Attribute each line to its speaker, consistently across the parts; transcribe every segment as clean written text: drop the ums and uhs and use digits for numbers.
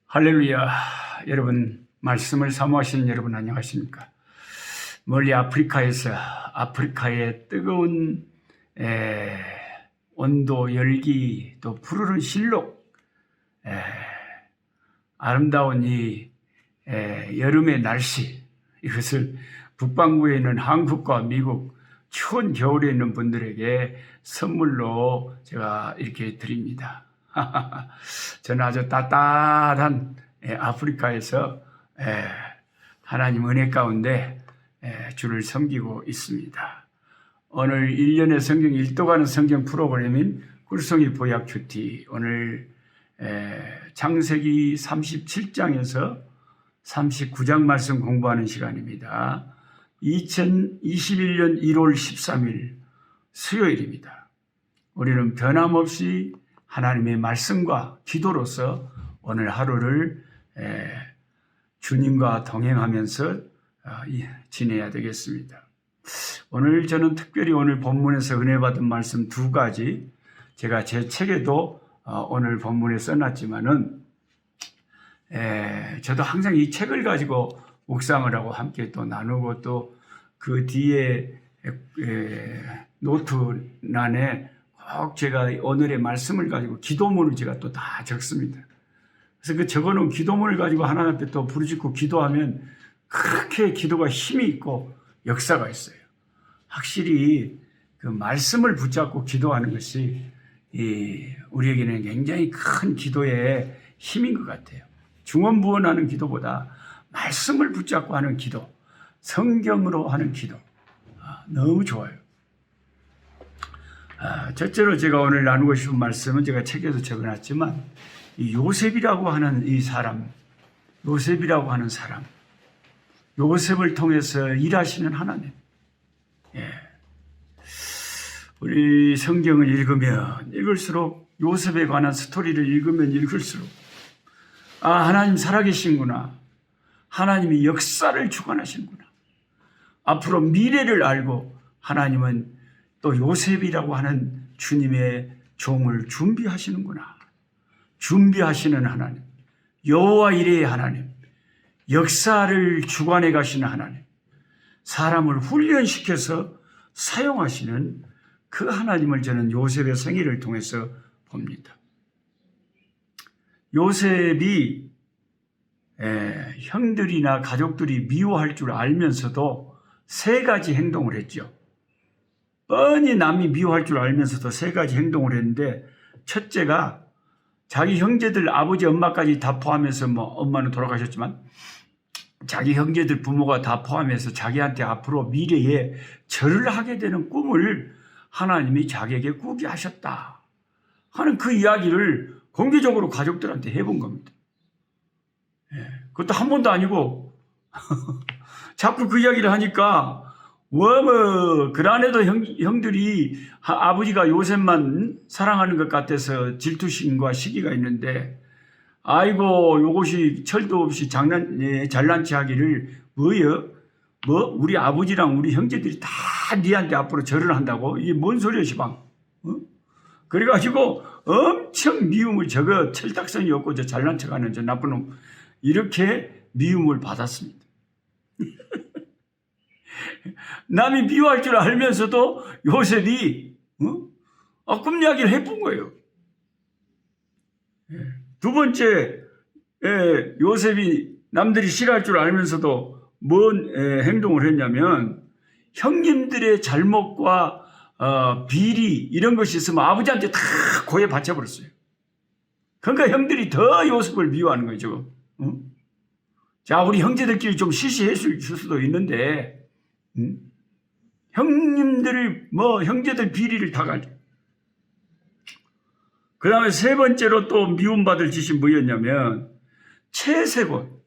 Speaker 1: 할렐루야. 여러분, 말씀을 사모하시는 여러분 안녕하십니까? 멀리 아프리카에서 아프리카의 뜨거운 온도, 열기, 또 푸르른 실록, 아름다운 이 여름의 날씨, 이것을 북반구에 있는 한국과 미국, 추운 겨울에 있는 분들에게 선물로 제가 이렇게 드립니다. 저는 아주 따뜻한 아프리카에서 하나님 은혜 가운데 주를 섬기고 있습니다. 오늘 1년의 성경 읽도가는 성경 프로그램인 꿀송이 보약 큐티, 오늘 창세기 37장에서 39장 말씀 공부하는 시간입니다. 2021년 1월 13일 수요일입니다. 우리는 변함없이 하나님의 말씀과 기도로서 오늘 하루를 주님과 동행하면서 지내야 되겠습니다. 오늘 저는 특별히 오늘 본문에서 은혜 받은 말씀 두 가지, 제가 제 책에도 오늘 본문에 써놨지만은 저도 항상 이 책을 가지고 묵상을 하고 함께 또 나누고, 또 그 뒤에 노트란에 꼭 제가 오늘의 말씀을 가지고 기도문을 제가 또 다 적습니다. 그래서 그 적어놓은 기도문을 가지고 하나님 앞에 또 부르짖고 기도하면 그렇게 기도가 힘이 있고 역사가 있어요. 확실히 그 말씀을 붙잡고 기도하는 것이 우리에게는 굉장히 큰 기도의 힘인 것 같아요. 중언부언하는 기도보다 말씀을 붙잡고 하는 기도, 성경으로 하는 기도, 너무 좋아요. 첫째로 제가 오늘 나누고 싶은 말씀은 제가 책에도 적어놨지만, 이 요셉이라고 하는 이 사람, 요셉을 통해서 일하시는 하나님. 우리 성경을 읽으면 읽을수록, 요셉에 관한 스토리를 읽으면 읽을수록, 하나님 살아계신구나, 하나님이 역사를 주관하시는구나, 앞으로 미래를 알고 하나님은 또 요셉이라고 하는 주님의 종을 준비하시는구나, 준비하시는 하나님, 여호와 이레의 하나님, 역사를 주관해 가시는 하나님, 사람을 훈련시켜서 사용하시는 그 하나님을 저는 요셉의 생애를 통해서 봅니다. 요셉이 형들이나 가족들이 미워할 줄 알면서도 세 가지 행동을 했죠. 뻔히 남이 미워할 줄 알면서도 세 가지 행동을 했는데, 첫째가 자기 형제들, 아버지, 엄마까지 다 포함해서, 엄마는 돌아가셨지만 자기 형제들, 부모가 다 포함해서 자기한테 앞으로 미래에 절을 하게 되는 꿈을 하나님이 자기에게 꾸게 하셨다 하는 그 이야기를 공개적으로 가족들한테 해본 겁니다. 그것도 한 번도 아니고 자꾸 그 이야기를 하니까 그란에도 형들이 아버지가 요셉만 사랑하는 것 같아서 질투심과 시기가 있는데, 아이고 요것이 철도 없이 잘난치 하기를 우리 아버지랑 우리 형제들이 다 니한테 앞으로 절을 한다고? 이게 뭔 소리야 시방? 그래가지고 엄청 미움을, 저거 철딱선이 없고 저 잘난 척하는 저 나쁜 놈, 이렇게 미움을 받았습니다. 남이 미워할 줄 알면서도 요셉이 꿈 이야기를 해본 거예요. 두 번째, 요셉이 남들이 싫어할 줄 알면서도 뭔 행동을 했냐면, 형님들의 잘못과 비리 이런 것이 있으면 아버지한테 다 고해 바쳐버렸어요. 그러니까 형들이 더 요셉을 미워하는 거죠. 자, 우리 형제들끼리 좀 시시했을 수도 있는데, 형님들, 형제들 비리를 다 가지고. 그 다음에 세 번째로 또 미움받을 짓이 뭐였냐면, 채색옷.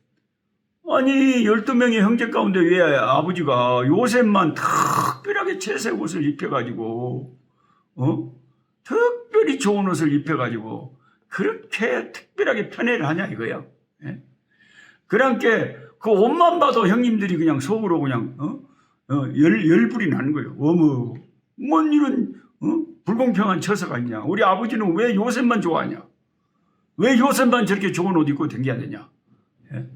Speaker 1: 아니, 12명의 형제 가운데 왜 아버지가 요셉만 특별하게 채색옷을 입혀가지고, 특별히 좋은 옷을 입혀가지고, 그렇게 특별하게 편애를 하냐, 이거야. 그러니까 그 옷만 봐도 형님들이 그냥 속으로 그냥, 열불이 나는 거예요. 뭔 이런 불공평한 처사가 있냐. 우리 아버지는 왜 요셉만 좋아하냐. 왜 요셉만 저렇게 좋은 옷 입고 댕겨야 되냐? 예?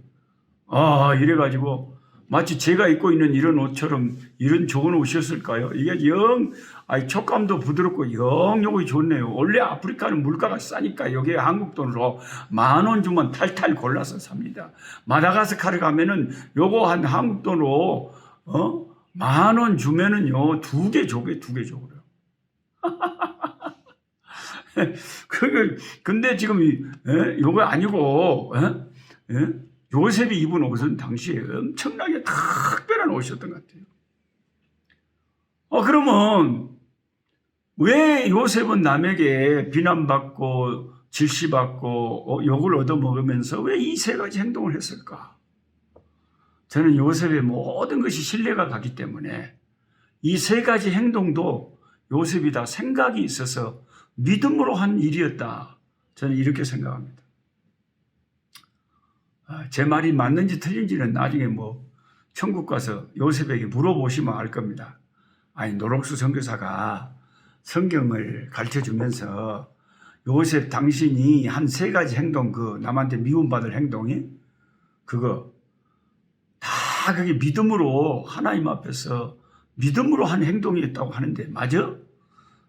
Speaker 1: 이래가지고 마치 제가 입고 있는 이런 옷처럼 이런 좋은 옷이었을까요? 이게 촉감도 부드럽고 요거 좋네요. 원래 아프리카는 물가가 싸니까 여기에 한국 돈으로 10,000원 주면 탈탈 골라서 삽니다. 마다가스카르 가면은 요거 한 한국 돈으로 10,000원 주면은요 2개 줘요. 근데 지금 요거 아니고 요셉이 입은 옷은 당시에 엄청나게 특별한 옷이었던 것 같아요. 그러면 왜 요셉은 남에게 비난받고 질시받고 욕을 얻어먹으면서 왜 이 세 가지 행동을 했을까? 저는 요셉의 모든 것이 신뢰가 가기 때문에 이 세 가지 행동도 요셉이 다 생각이 있어서 믿음으로 한 일이었다. 저는 이렇게 생각합니다. 제 말이 맞는지 틀린지는 나중에 천국 가서 요셉에게 물어보시면 알 겁니다. 노록수 선교사가 성경을 가르쳐 주면서 요셉 당신이 한 세 가지 행동, 남한테 미움받을 행동이 그거 다 그게 믿음으로 하나님 앞에서 믿음으로 한 행동이었다고 하는데 맞아?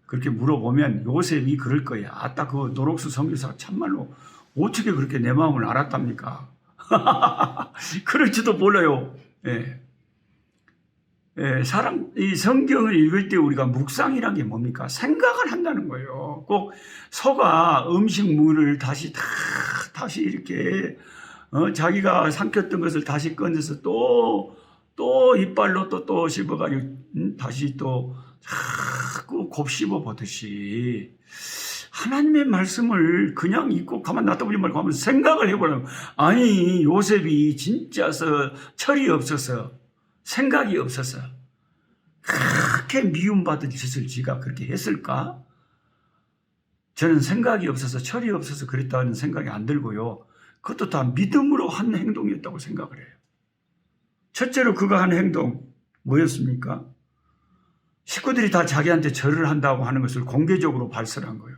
Speaker 1: 그렇게 물어보면 요셉이 그럴 거야. 아따 그 노록수 선교사가 참말로 어떻게 그렇게 내 마음을 알았답니까? 그럴지도 몰라요. 이 성경을 읽을 때 우리가 묵상이란 게 뭡니까? 생각을 한다는 거예요. 꼭 서가 음식물을 다시 이렇게 자기가 삼켰던 것을 다시 꺼내서 또 이빨로 또 씹어가지고 다시 또 자꾸 곱씹어 보듯이 하나님의 말씀을 그냥 읽고 가만 놔둬보지 말고 한번 생각을 해보라고. 아니 요셉이 진짜서 철이 없어서 생각이 없어서 그렇게 미움받은 짓을 지가 그렇게 했을까? 저는 생각이 없어서 철이 없어서 그랬다는 생각이 안 들고요. 그것도 다 믿음으로 한 행동이었다고 생각을 해요. 첫째로 그가 한 행동 뭐였습니까? 식구들이 다 자기한테 절을 한다고 하는 것을 공개적으로 발설한 거예요.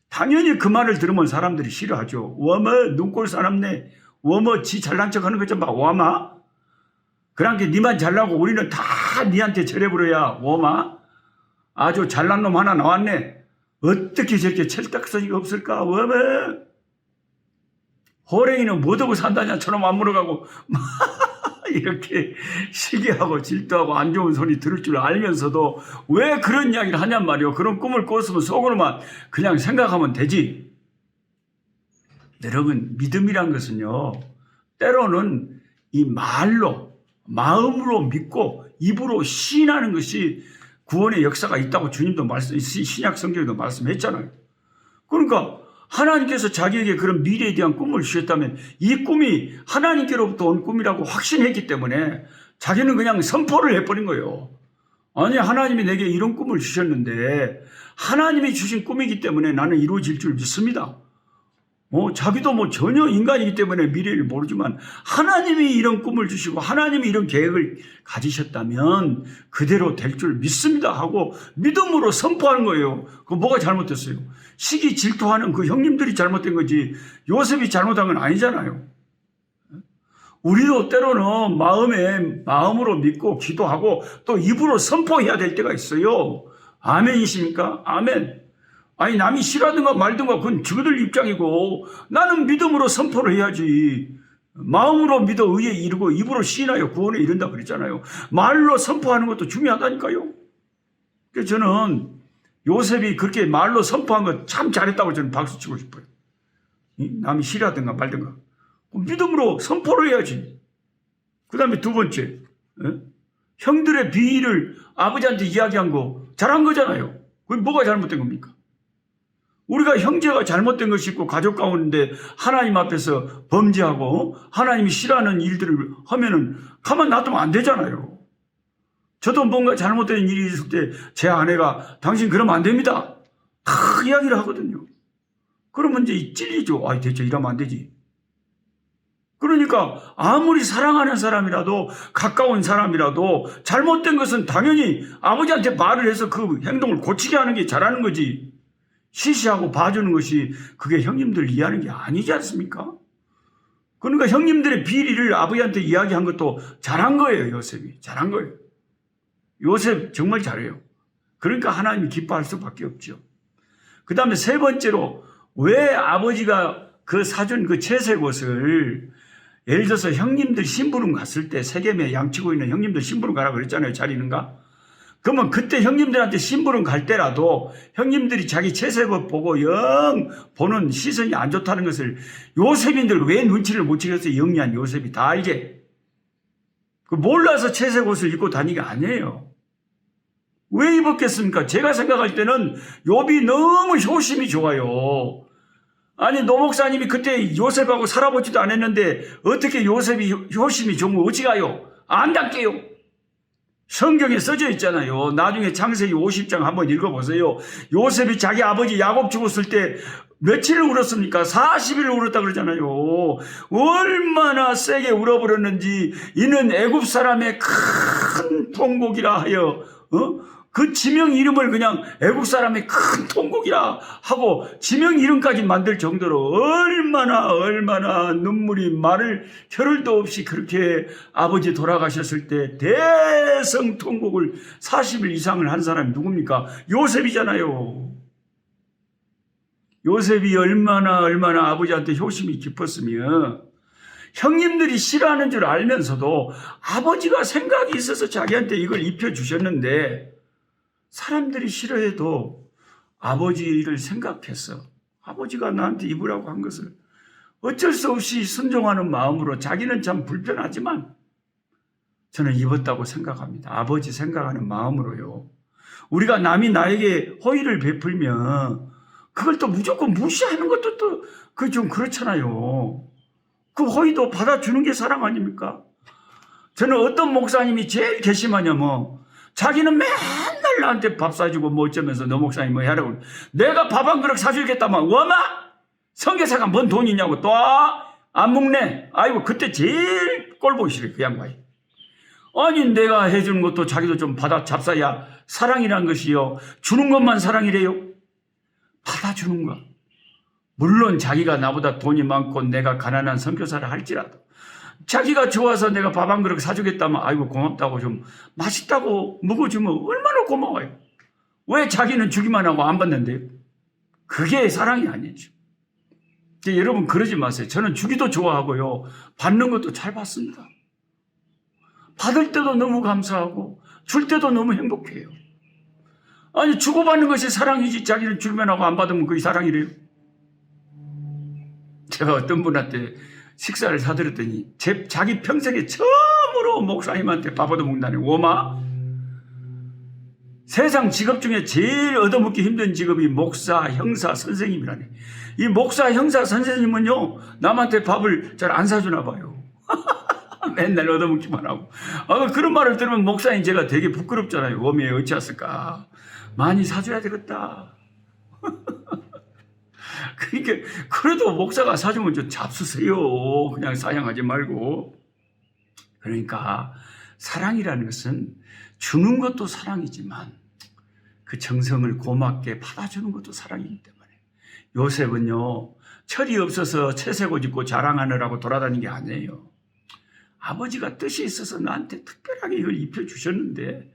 Speaker 1: 당연히 그 말을 들으면 사람들이 싫어하죠. 워머 눈꼴 사람네. 워머 지 잘난 척하는 것 좀 봐. 워마. 그러니까 니만 잘나고 우리는 다 니한테 절해버려야. 워마. 아주 잘난 놈 하나 나왔네. 어떻게 저렇게 철딱서니가 없을까. 워머. 호랭이는 뭐하고 산다냐처럼 안 물어가고 이렇게 시기하고 질투하고 안 좋은 소리 들을 줄 알면서도 왜 그런 이야기를 하냔 말이요. 그런 꿈을 꿨으면 속으로만 그냥 생각하면 되지. 여러분 믿음이란 것은요 때로는 이 말로 마음으로 믿고 입으로 시인하는 것이 구원의 역사가 있다고 주님도 신약 성경에도 말씀했잖아요. 그러니까 하나님께서 자기에게 그런 미래에 대한 꿈을 주셨다면 이 꿈이 하나님께로부터 온 꿈이라고 확신했기 때문에 자기는 그냥 선포를 해버린 거예요. 아니 하나님이 내게 이런 꿈을 주셨는데 하나님이 주신 꿈이기 때문에 나는 이루어질 줄 믿습니다. 자기도 전혀 인간이기 때문에 미래를 모르지만 하나님이 이런 꿈을 주시고 하나님이 이런 계획을 가지셨다면 그대로 될 줄 믿습니다 하고 믿음으로 선포하는 거예요. 그 뭐가 잘못됐어요? 시기 질투하는 그 형님들이 잘못된 거지 요셉이 잘못한 건 아니잖아요. 우리도 때로는 마음으로 믿고 기도하고 또 입으로 선포해야 될 때가 있어요. 아멘이십니까? 아멘. 아니 남이 싫어하든가 말든가 그건 저들 입장이고 나는 믿음으로 선포를 해야지. 마음으로 믿어 의에 이르고 입으로 시인하여 구원에 이른다 그랬잖아요. 말로 선포하는 것도 중요하다니까요. 그래서 저는 요셉이 그렇게 말로 선포한 거 참 잘했다고 저는 박수치고 싶어요. 남이 싫어하든가 말든가 믿음으로 선포를 해야지. 그 다음에 두 번째 형들의 비위를 아버지한테 이야기한 거 잘한 거잖아요. 그게 뭐가 잘못된 겁니까? 우리가 형제가 잘못된 것이 있고 가족 가운데 하나님 앞에서 범죄하고 하나님이 싫어하는 일들을 하면은 가만 놔두면 안 되잖아요. 저도 뭔가 잘못된 일이 있을 때 제 아내가 당신 그러면 안 됩니다. 다 이야기를 하거든요. 그러면 이제 찔리죠. 대체 이러면 안 되지. 그러니까 아무리 사랑하는 사람이라도 가까운 사람이라도 잘못된 것은 당연히 아버지한테 말을 해서 그 행동을 고치게 하는 게 잘하는 거지. 시시하고 봐주는 것이 그게 형님들 이해하는 게 아니지 않습니까? 그러니까 형님들의 비리를 아버지한테 이야기한 것도 잘한 거예요. 요셉이 잘한 거예요. 요셉 정말 잘해요. 그러니까 하나님이 기뻐할 수밖에 없죠. 그 다음에 세 번째로 왜 아버지가 그 사준 그 채색 옷을 예를 들어서 형님들 심부름 갔을 때 세겜에 양치고 있는 형님들 심부름 가라 그랬잖아요. 잘 있는가? 그러면 그때 형님들한테 심부름 갈 때라도 형님들이 자기 채색 옷 보고 영 보는 시선이 안 좋다는 것을 요셉인들 왜 눈치를 못 채겠어요? 영리한 요셉이 다 알게. 몰라서 채색 옷을 입고 다니게 아니에요. 왜 입었겠습니까? 제가 생각할 때는 욥이 너무 효심이 좋아요. 아니 노 목사님이 그때 요셉하고 살아보지도 않았는데 어떻게 요셉이 효심이 좋으면 어찌 가요? 안 닦게요. 성경에 써져 있잖아요. 나중에 창세기 50장 한번 읽어보세요. 요셉이 자기 아버지 야곱 죽었을 때 며칠을 울었습니까? 40일을 울었다 그러잖아요. 얼마나 세게 울어버렸는지 이는 애굽 사람의 큰 통곡이라 하여 그 지명 이름을 그냥 애국 사람의 큰 통곡이라 하고 지명 이름까지 만들 정도로 얼마나 눈물이 마를 겨를도 없이 그렇게 아버지 돌아가셨을 때 대성 통곡을 40일 이상을 한 사람이 누굽니까? 요셉이잖아요. 요셉이 얼마나 아버지한테 효심이 깊었으면 형님들이 싫어하는 줄 알면서도 아버지가 생각이 있어서 자기한테 이걸 입혀주셨는데 사람들이 싫어해도 아버지를 생각해서 아버지가 나한테 입으라고 한 것을 어쩔 수 없이 순종하는 마음으로 자기는 참 불편하지만 저는 입었다고 생각합니다. 아버지 생각하는 마음으로요. 우리가 남이 나에게 허위를 베풀면 그걸 또 무조건 무시하는 것도 또 그 좀 그렇잖아요. 그 허위도 받아주는 게 사랑 아닙니까? 저는 어떤 목사님이 제일 괘씸하냐면 자기는 맨날 나한테 밥 사주고 뭐 어쩌면서 너 목사님 뭐 하라고 내가 밥 한 그릇 사주겠다만 워마 성교사가 뭔 돈이냐고 또 안 먹네. 아이고 그때 제일 꼴보기 싫어요. 그 양반이. 아니 내가 해주는 것도 자기도 좀 받아 잡사야 사랑이란 것이요. 주는 것만 사랑이래요. 받아주는 거. 물론 자기가 나보다 돈이 많고 내가 가난한 선교사를 할지라도 자기가 좋아서 내가 밥 한 그릇 사주겠다면 아이고 고맙다고 좀 맛있다고 먹어주면 얼마나 고마워요. 왜 자기는 주기만 하고 안 받는데요? 그게 사랑이 아니죠. 여러분 그러지 마세요. 저는 주기도 좋아하고요. 받는 것도 잘 받습니다. 받을 때도 너무 감사하고 줄 때도 너무 행복해요. 아니 주고받는 것이 사랑이지 자기는 주기만 하고 안 받으면 그게 사랑이래요. 제가 어떤 분한테 식사를 사드렸더니 자기 평생에 처음으로 목사님한테 밥 얻어먹는다니 오마 세상 직업 중에 제일 얻어먹기 힘든 직업이 목사, 형사, 선생님이라네. 이 목사, 형사, 선생님은요 남한테 밥을 잘 안 사주나 봐요. 맨날 얻어먹기만 하고. 그런 말을 들으면 목사님 제가 되게 부끄럽잖아요. 오메 어찌했을까. 많이 사줘야 되겠다. 그러니까 그래도 목사가 사주면 좀 잡수세요. 그냥 사양하지 말고. 그러니까 사랑이라는 것은 주는 것도 사랑이지만 그 정성을 고맙게 받아주는 것도 사랑이기 때문에 요셉은요 철이 없어서 채색 옷 입고 자랑하느라고 돌아다니는 게 아니에요. 아버지가 뜻이 있어서 나한테 특별하게 이걸 입혀주셨는데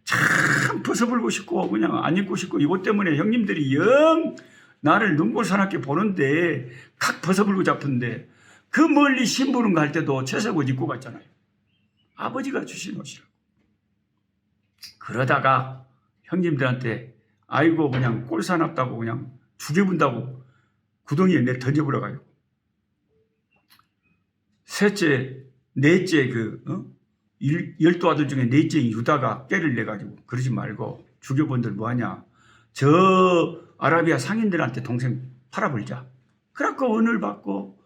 Speaker 1: 참 벗어버리고 싶고 그냥 안 입고 싶고 이것 때문에 형님들이 영 나를 눈꼴 사납게 보는데 각 벗어버리고 잡은데 그 멀리 심부름 갈 때도 채색 옷 입고 갔잖아요. 아버지가 주신 옷이라고. 그러다가 형님들한테 아이고 그냥 꼴 사납다고 그냥 죽여본다고 구덩이에 내 던져버려가요. 넷째 열두 아들 중에 넷째인 유다가 깨를 내가지고 그러지 말고 죽여본들 뭐하냐. 저 아라비아 상인들한테 동생 팔아버리자. 그래갖고 은을 받고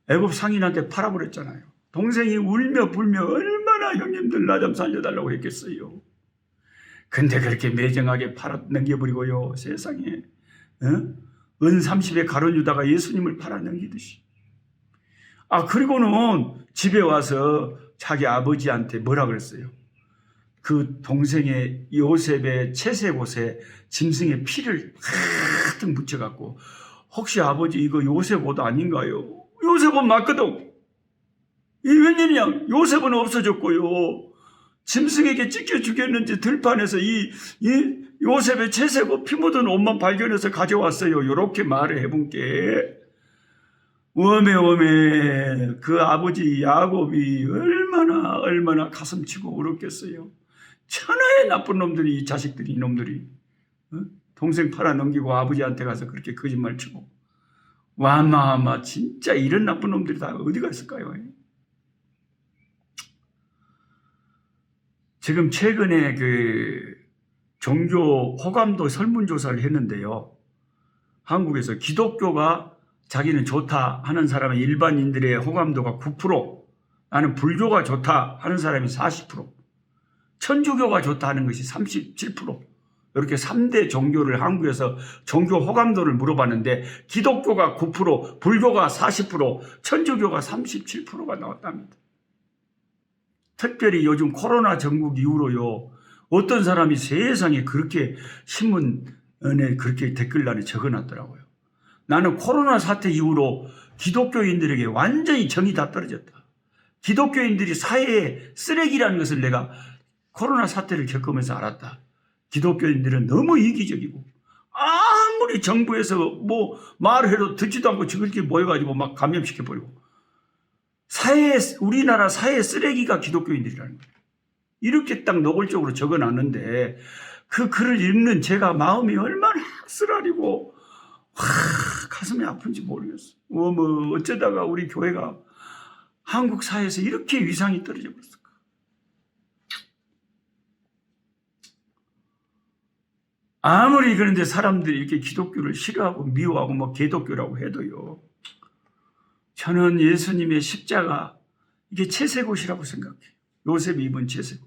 Speaker 1: 애굽 상인한테 팔아버렸잖아요. 동생이 울며 불며 얼마나 형님들 나 좀 살려달라고 했겠어요. 근데 그렇게 매정하게 팔아 넘겨버리고요. 세상에 은 30에 가룟 유다가 예수님을 팔아 넘기듯이. 그리고는 집에 와서 자기 아버지한테 뭐라 그랬어요? 그 동생의 요셉의 채색옷에 짐승의 피를 가득 묻혀갖고 혹시 아버지 이거 요셉 옷 아닌가요? 요셉 옷 맞거든. 이 웬일이냐? 요셉은 없어졌고요. 짐승에게 찢겨 죽였는지 들판에서 이 요셉의 채색옷 피 묻은 옷만 발견해서 가져왔어요. 이렇게 말을 해본 게 웜에 그 아버지 야곱이 얼마나 가슴치고 울었겠어요. 천하의 나쁜 놈들이, 이 자식들이, 이놈들이 동생 팔아넘기고 아버지한테 가서 그렇게 거짓말 치고 와마 진짜 이런 나쁜 놈들이 다 어디가 있을까요? 지금 최근에 그 종교 호감도 설문조사를 했는데요. 한국에서 기독교가 자기는 좋다 하는 사람의 일반인들의 호감도가 9%, 나는 불교가 좋다 하는 사람이 40%, 천주교가 좋다 하는 것이 37%, 이렇게 3대 종교를 한국에서 종교 호감도를 물어봤는데 기독교가 9%, 불교가 40%, 천주교가 37%가 나왔답니다. 특별히 요즘 코로나 전국 이후로요, 어떤 사람이 세상에 그렇게 신문에 그렇게 댓글란에 적어놨더라고요. 나는 코로나 사태 이후로 기독교인들에게 완전히 정이 다 떨어졌다. 기독교인들이 사회의 쓰레기라는 것을 내가 코로나 사태를 겪으면서 알았다. 기독교인들은 너무 이기적이고 아무리 정부에서 뭐 말해도 듣지도 않고 저렇게 모여가지고 막 감염시켜버리고 우리나라 사회 쓰레기가 기독교인들이라는 거예요. 이렇게 딱 노골적으로 적어놨는데 그 글을 읽는 제가 마음이 얼마나 쓰라리고 가슴이 아픈지 모르겠어요. 어쩌다가 우리 교회가 한국 사회에서 이렇게 위상이 떨어져 버렸을까. 아무리 그런데 사람들이 이렇게 기독교를 싫어하고 미워하고 뭐 개독교라고 해도요, 저는 예수님의 십자가 이게 채색옷이라고 생각해요. 요셉이 입은 채색옷.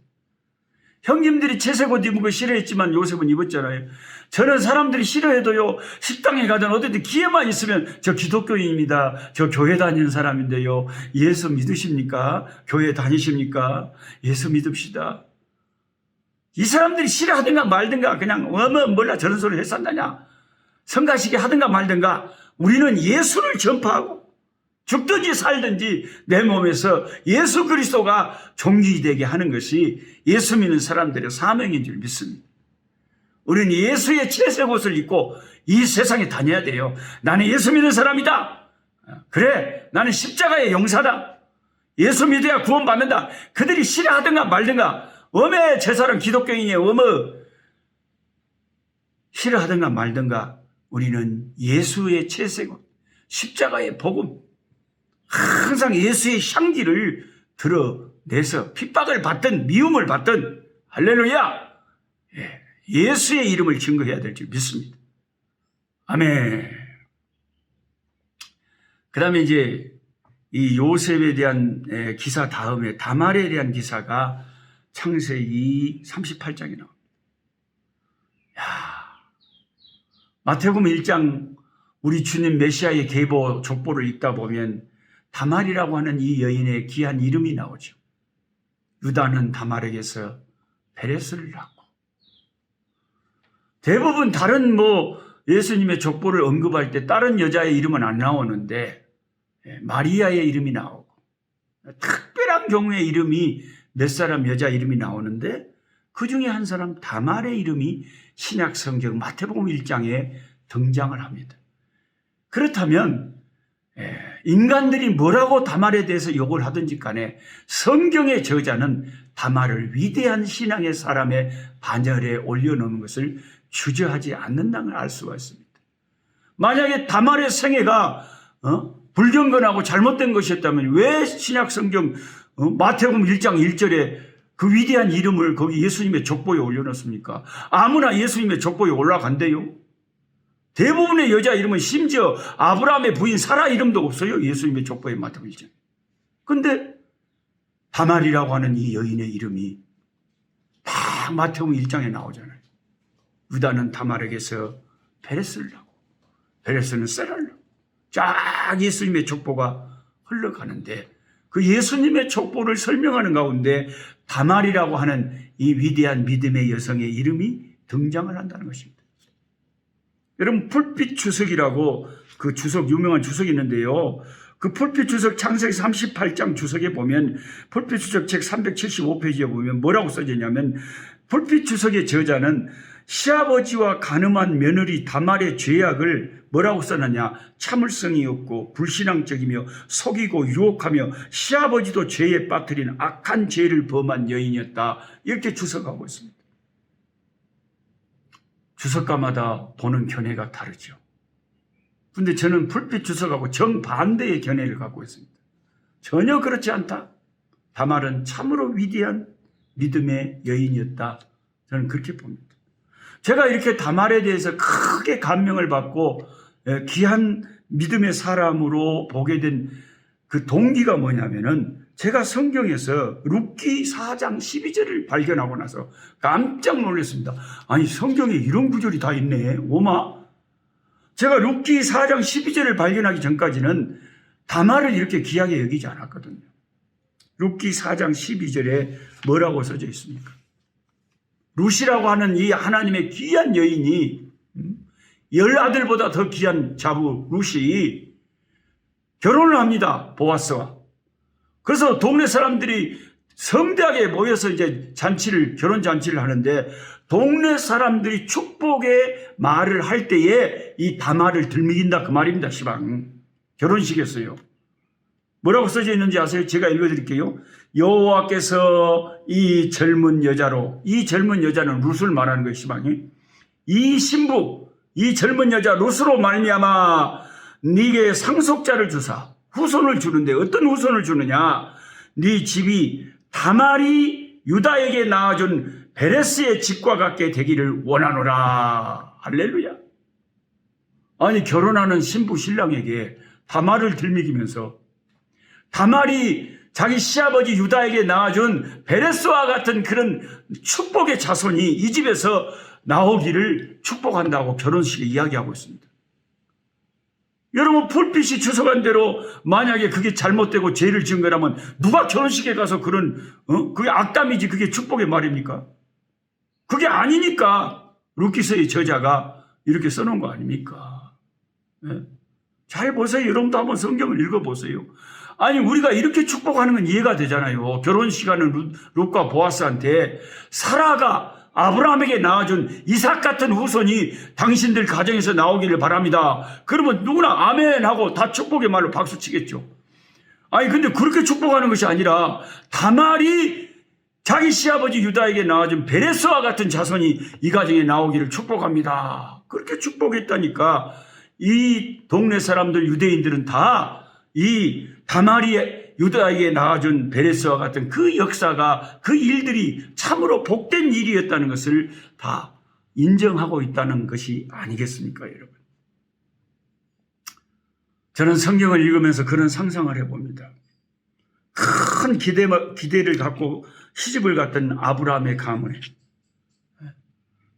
Speaker 1: 형님들이 채색옷 입은 거 싫어했지만 요셉은 입었잖아요. 저는 사람들이 싫어해도요, 식당에 가든 어디든 기회만 있으면 저 기독교인입니다. 저 교회 다니는 사람인데요. 예수 믿으십니까? 교회 다니십니까? 예수 믿읍시다. 이 사람들이 싫어하든가 말든가 그냥 몰라 저런 소리 했었다냐. 성가시게 하든가 말든가 우리는 예수를 전파하고 죽든지 살든지 내 몸에서 예수 그리스도가 존귀되게 하는 것이 예수 믿는 사람들의 사명인 줄 믿습니다. 우리는 예수의 채색옷을 입고 이 세상에 다녀야 돼요. 나는 예수 믿는 사람이다. 그래, 나는 십자가의 용사다. 예수 믿어야 구원받는다. 그들이 싫어하든가 말든가 저 사람 기독교인이에요. 싫어하든가 말든가 우리는 예수의 채색옷, 십자가의 복음, 항상 예수의 향기를 드러내서 핍박을 받든 미움을 받든 할렐루야, 예수의 이름을 증거해야 될 줄 믿습니다. 아멘. 그 다음에 이제 이 요셉에 대한 기사 다음에 다말에 대한 기사가 창세기 38장에 나옵니다. 마태복음 1장 우리 주님 메시아의 계보 족보를 읽다 보면 다말이라고 하는 이 여인의 귀한 이름이 나오죠. 유다는 다말에게서 베레스를 낳고, 대부분 다른 예수님의 족보를 언급할 때 다른 여자의 이름은 안 나오는데 마리아의 이름이 나오고, 특별한 경우의 이름이 몇 사람 여자 이름이 나오는데 그 중에 한 사람 다말의 이름이 신약 성경 마태복음 1장에 등장을 합니다. 그렇다면 인간들이 뭐라고 다말에 대해서 욕을 하든지 간에 성경의 저자는 다말을 위대한 신앙의 사람의 반열에 올려놓은 것을 주저하지 않는다는 걸 알 수가 있습니다. 만약에 다말의 생애가 불경건하고 잘못된 것이었다면 왜 신약 성경 마태복음 1장 1절에 그 위대한 이름을 거기 예수님의 족보에 올려놓습니까? 아무나 예수님의 족보에 올라간대요. 대부분의 여자 이름은 심지어 아브라함의 부인 사라 이름도 없어요. 예수님의 족보에 마태복음 1장. 근데 다말이라고 하는 이 여인의 이름이 딱 마태복음 1장에 나오잖아요. 유다는 다말에게서 베레스를 낳고 베레스는 세라를 낳고 쫙 예수님의 족보가 흘러가는데 그 예수님의 족보를 설명하는 가운데 다말이라고 하는 이 위대한 믿음의 여성의 이름이 등장을 한다는 것입니다. 여러분, 풀빛 주석이라고 그 주석, 유명한 주석이 있는데요. 그 풀빛 주석 창세기 38장 주석에 보면, 풀빛 주석 책 375페이지에 보면 뭐라고 써져 있냐면, 풀빛 주석의 저자는 시아버지와 간음한 며느리 다말의 죄악을 뭐라고 써놨냐? 참을성이 없고 불신앙적이며 속이고 유혹하며 시아버지도 죄에 빠뜨린 악한 죄를 범한 여인이었다. 이렇게 주석하고 있습니다. 주석가마다 보는 견해가 다르죠. 그런데 저는 풀빛 주석하고 정반대의 견해를 갖고 있습니다. 전혀 그렇지 않다. 다말은 참으로 위대한 믿음의 여인이었다. 저는 그렇게 봅니다. 제가 이렇게 다말에 대해서 크게 감명을 받고 귀한 믿음의 사람으로 보게 된 그 동기가 뭐냐면은, 제가 성경에서 룻기 4장 12절을 발견하고 나서 깜짝 놀랐습니다. 아니, 성경에 이런 구절이 다 있네. 오마. 제가 룻기 4장 12절을 발견하기 전까지는 다말을 이렇게 귀하게 여기지 않았거든요. 룻기 4장 12절에 뭐라고 써져 있습니까? 룻이라고 하는 이 하나님의 귀한 여인이, 10아들보다 더 귀한 자부 룻이 결혼을 합니다. 보아스와. 그래서 동네 사람들이 성대하게 모여서 이제 결혼 잔치를 하는데, 동네 사람들이 축복의 말을 할 때에 이 다말을 들먹인다, 그 말입니다. 시방. 결혼식이었어요. 뭐라고 써져 있는지 아세요? 제가 읽어드릴게요. 여호와께서 이 젊은 여자로, 이 젊은 여자는 룻을 말하는 거예요. 시방이. 이 신부, 이 젊은 여자 룻으로 말미암아 네게 상속자를 주사 후손을 주는데, 어떤 후손을 주느냐? 네 집이 다말이 유다에게 낳아준 베레스의 집과 같게 되기를 원하노라. 할렐루야. 아니, 결혼하는 신부 신랑에게 다말을 들먹이면서, 다말이 자기 시아버지 유다에게 낳아준 베레스와 같은 그런 축복의 자손이 이 집에서 나오기를 축복한다고 결혼식에 이야기하고 있습니다. 여러분, 풀빛이 주석한 대로 만약에 그게 잘못되고 죄를 지은 거라면 누가 결혼식에 가서 그게 악담이지, 그게 축복의 말입니까? 그게 아니니까 룻기서의 저자가 이렇게 써놓은 거 아닙니까? 네. 잘 보세요. 여러분도 한번 성경을 읽어보세요. 아니, 우리가 이렇게 축복하는 건 이해가 되잖아요. 결혼식하는 룻과 보아스한테 사라가 아브라함에게 낳아준 이삭 같은 후손이 당신들 가정에서 나오기를 바랍니다. 그러면 누구나 아멘 하고 다 축복의 말로 박수 치겠죠. 아니, 근데 그렇게 축복하는 것이 아니라 다말이 자기 시아버지 유다에게 낳아준 베레스와 같은 자손이 이 가정에 나오기를 축복합니다. 그렇게 축복했다니까. 이 동네 사람들, 유대인들은 다 이 다말이 유다에게 낳아준 베레스와 같은 그 역사가, 그 일들이 참으로 복된 일이었다는 것을 다 인정하고 있다는 것이 아니겠습니까, 여러분? 저는 성경을 읽으면서 그런 상상을 해봅니다. 큰 기대를 갖고 시집을 갔던 아브라함의 가문에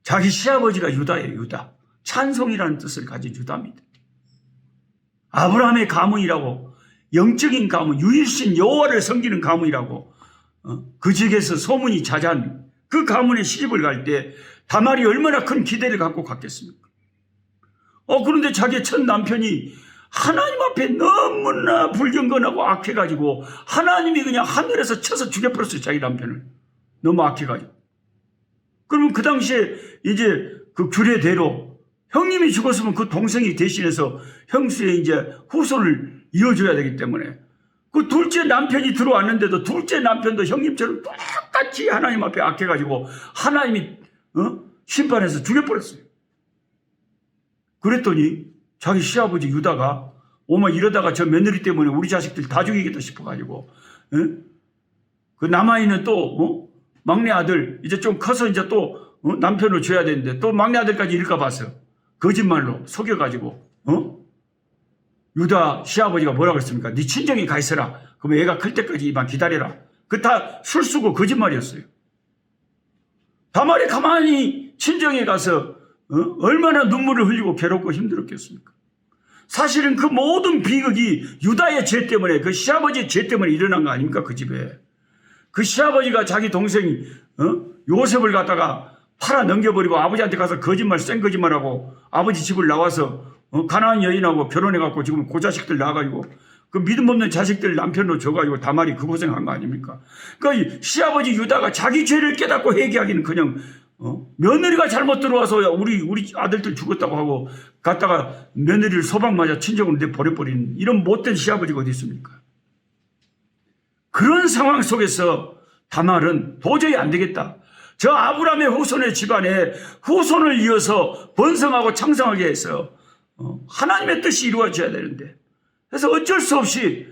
Speaker 1: 자기 시아버지가 유다예요. 유다. 찬송이라는 뜻을 가진 유다입니다. 아브라함의 가문이라고, 영적인 가문, 유일신 여호와를 섬기는 가문이라고 그 지역에서 소문이 자자한 그 가문에 시집을 갈 때 다말이 얼마나 큰 기대를 갖고 갔겠습니까? 그런데 자기의 첫 남편이 하나님 앞에 너무나 불경건하고 악해가지고 하나님이 그냥 하늘에서 쳐서 죽여버렸어요. 자기 남편을. 너무 악해가지고. 그러면 그 당시에 이제 그 규례대로 형님이 죽었으면 그 동생이 대신해서 형수의 이제 후손을 이어줘야 되기 때문에, 그 둘째 남편이 들어왔는데도 둘째 남편도 형님처럼 똑같이 하나님 앞에 악해가지고 하나님이 심판해서 죽여버렸어요. 그랬더니 자기 시아버지 유다가 이러다가 저 며느리 때문에 우리 자식들 다 죽이겠다 싶어가지고 그 남아있는 또 막내 아들 이제 좀 커서 이제 또 남편을 줘야 되는데 또 막내 아들까지 잃을까 봐서 거짓말로 속여가지고 유다 시아버지가 뭐라고 했습니까? 네 친정에 가 있어라. 그러면 애가 클 때까지만 기다려라. 그 다 술수고 거짓말이었어요. 다말이 가만히 친정에 가서 얼마나 눈물을 흘리고 괴롭고 힘들었겠습니까? 사실은 그 모든 비극이 유다의 죄 때문에, 그 시아버지의 죄 때문에 일어난 거 아닙니까? 그 집에. 그 시아버지가 자기 동생 요셉을 갖다가 팔아 넘겨버리고 아버지한테 가서 거짓말, 센 거짓말하고 아버지 집을 나와서 가나안 여인하고 결혼해갖고 지금 그 자식들 낳아가지고 그 믿음 없는 자식들 남편으로 줘가지고 다말이 그 고생한 거 아닙니까? 그러니까 시아버지 유다가 자기 죄를 깨닫고 회개하기는 그냥 며느리가 잘못 들어와서 우리 아들들 죽었다고 하고 갔다가 며느리를 소방 맞아 친정으로 내버려버린 이런 못된 시아버지가 어디 있습니까? 그런 상황 속에서 다말은 도저히 안 되겠다. 저 아브라함의 후손의 집안에 후손을 이어서 번성하고 창성하게 해서 하나님의 뜻이 이루어져야 되는데, 그래서 어쩔 수 없이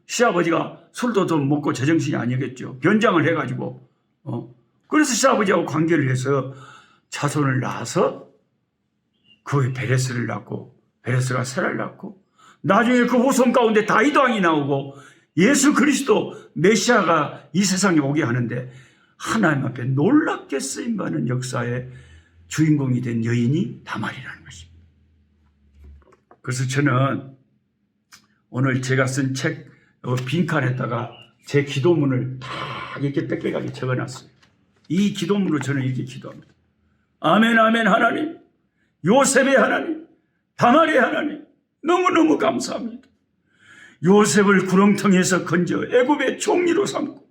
Speaker 1: 시아버지가 술도 좀 먹고 제정신이 아니겠죠. 변장을 해가지고 그래서 시아버지하고 관계를 해서 자손을 낳아서 그 베레스를 낳고 베레스가 세라를 낳고 나중에 그 후손 가운데 다윗 왕이 나오고 예수 그리스도 메시아가 이 세상에 오게 하는데 하나님 앞에 놀랍게 쓰임받는 역사의 주인공이 된 여인이 다말이라는 것입니다. 그래서 저는 오늘 제가 쓴 책 빈칸에다가 제 기도문을 다 이렇게 빽빽하게 적어놨어요. 이 기도문으로 저는 이렇게 기도합니다. 아멘 아멘 하나님, 요셉의 하나님, 다말의 하나님, 너무너무 감사합니다. 요셉을 구렁텅이에서 건져 애굽의 총리로 삼고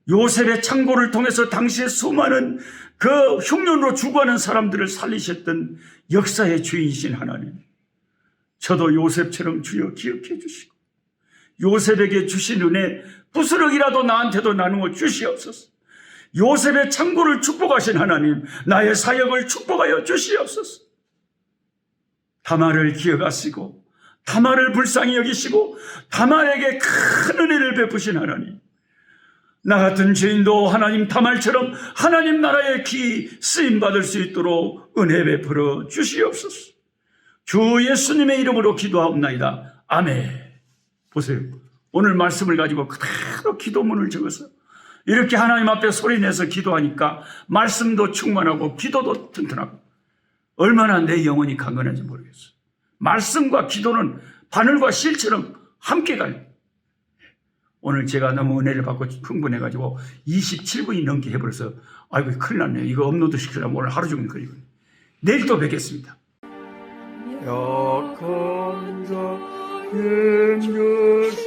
Speaker 1: 요셉의 창고를 통해서 당시에 수많은 그 흉년으로 죽어가는 사람들을 살리셨던 역사의 주인이신 하나님, 저도 요셉처럼 주여 기억해 주시고 요셉에게 주신 은혜 부스럭이라도 나한테도 나누어 주시옵소서. 요셉의 창고를 축복하신 하나님, 나의 사역을 축복하여 주시옵소서. 다말을 기억하시고 다말을 불쌍히 여기시고 다말에게 큰 은혜를 베푸신 하나님, 나 같은 죄인도 하나님 다말처럼 하나님 나라의 기 쓰임받을 수 있도록 은혜 베풀어 주시옵소서. 주 예수님의 이름으로 기도하옵나이다. 아멘. 보세요. 오늘 말씀을 가지고 그대로 기도문을 적어서 이렇게 하나님 앞에 소리내서 기도하니까 말씀도 충만하고 기도도 튼튼하고 얼마나 내 영혼이 강건한지 모르겠어요. 말씀과 기도는 바늘과 실처럼 함께 가요. 오늘 제가 너무 은혜를 받고 흥분해가지고 27분이 넘게 해버려서 아이고 큰일 났네요. 이거 업로드 시키려면 오늘 하루 종일 걸리거든요. 내일 또 뵙겠습니다.
Speaker 2: 약한 자 힘주시고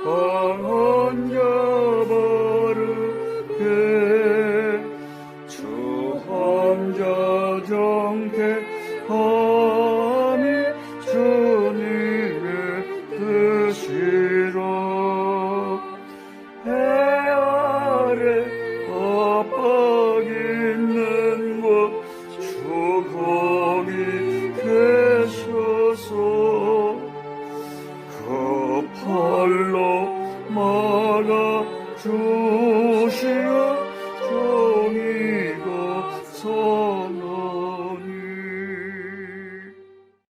Speaker 2: 강한 자 바르게 주한 자 정케함이 주님의 뜻이라. 해 아래 압박 있는 곳 주 거기 계셔서 그 팔로 막아 주시어 종이가